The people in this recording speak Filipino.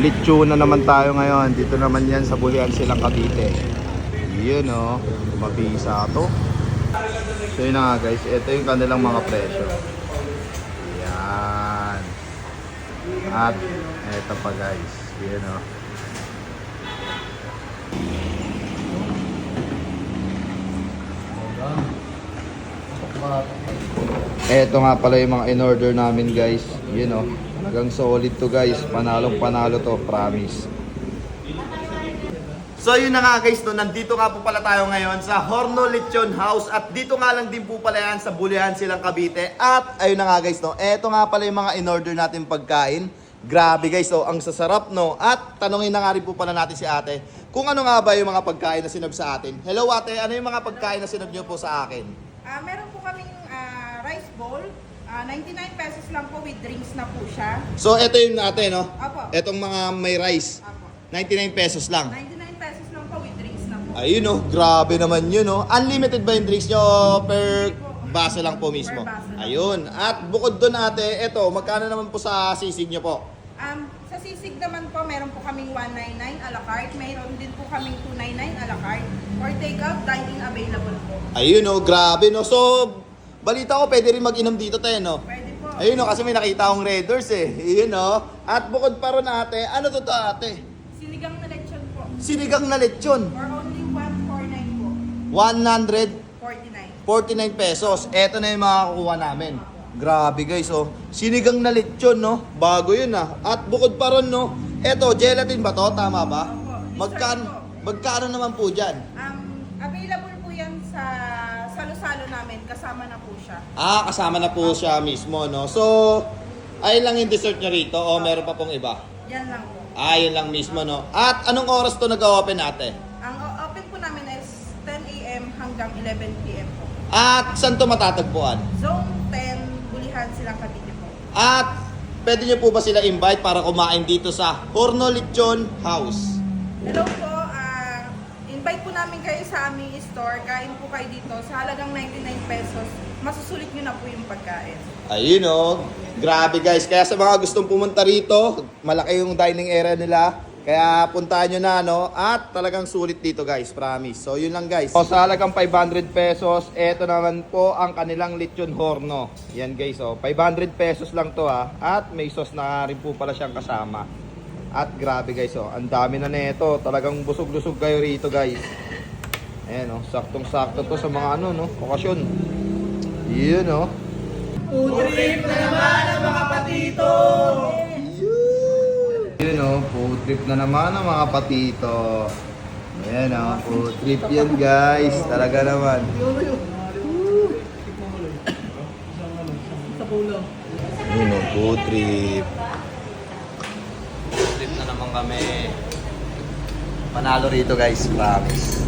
lechon na naman tayo ngayon. Dito naman yan sa Bulian Silang Cavite. Yun o, mabisa to. So yun na nga guys, ito yung kanilang mga presyo. Yan. At ito pa guys, yun o. Ito nga pala yung mga in-order namin guys. Yun o, talagang solid to guys. Panalong panalo to, promise. So yun na nga guys, no, nandito nga po pala tayo ngayon sa Horno Lechon House. At dito nga lang din po pala yan sa Bulian Silang Cavite. At ayun na nga guys, no, eto nga pala yung mga in-order natin pagkain. Grabe guys, so ang sasarap no. At tanungin na nga rin po pala natin si ate kung ano nga ba yung mga pagkain na sinob sa atin. Hello ate, ano yung mga pagkain na sinob nyo po sa akin? Meron po kaming rice bowl. 99 pesos lang po with drinks na po siya. So eto yung ate no? Apo. Etong mga may rice. Apo. 99 pesos lang. 99 pesos lang po with drinks na po. Ayun no, grabe naman yun no. Unlimited ba yung drinks nyo per baso lang po mismo? Per baso lang. Ayun. At bukod doon ate, eto, magkano naman po sa sisig nyo po? Sa sisig naman po, meron po kaming 199 a la carte. Meron din po kaming 299 a la carte. For take-out, dining available po. Ayun no, grabe no. So, balita ko pwede rin mag-inom dito tayo no. Pwede po. Ayun no, kasi may nakita akong Red Doors eh. Ayun no. At bukod pa ron ate, ano to ate? Sinigang na lechon po. Sinigang na lechon. For only 149 po. 149 49. pesos. Eto na yung makakuha namin. Grabe guys, oh. Sinigang na lechon, no? Bago yun, ah. At bukod pa ron, no? Eto, gelatin ba to? Tama ba? Opo. Magkano naman po dyan? Available po yan sa salo-salo namin. Kasama na po siya. Ah, kasama na po siya mismo, no? So, ayun lang yung dessert nyo rito, o meron pa pong iba? Yan lang po. Ah, yun lang mismo, no? At anong oras to nag-open ate? Ang open po namin is 10 a.m. hanggang 11 p.m. po. At saan to matatagpuan? Zone 10, Bulihan Silang Cavite po. At pwede nyo po ba sila invite para kumain dito sa Horno Lechon House? Hello po, invite po namin kayo sa aming store. Kain po kayo dito sa halagang 99 pesos. Masusulit nyo na po yung pagkain. Ayun o, grabe guys. Kaya sa mga gustong pumunta rito, malaki yung dining area nila. Kaya puntahan nyo na, no? At talagang sulit dito guys, promise. So yun lang guys. So sa halagang 500 pesos, eto naman po ang kanilang lechon horno. Yan guys, oh. 500 pesos lang to ha. At may sauce na rin po pala siyang kasama. At grabe guys, oh. Ang dami na nito. Talagang busog-lusog kayo rito guys. Ayan oh, saktong-sakto to sa mga ano, no? Okasyon. Yun oh. Food trip na naman ang mga patito! Yun o, food trip na naman ang mga patito. Ayan o, food trip yan guys. Talaga naman. Yun o, food trip. Food trip na naman kami. Panalo rito guys, promise.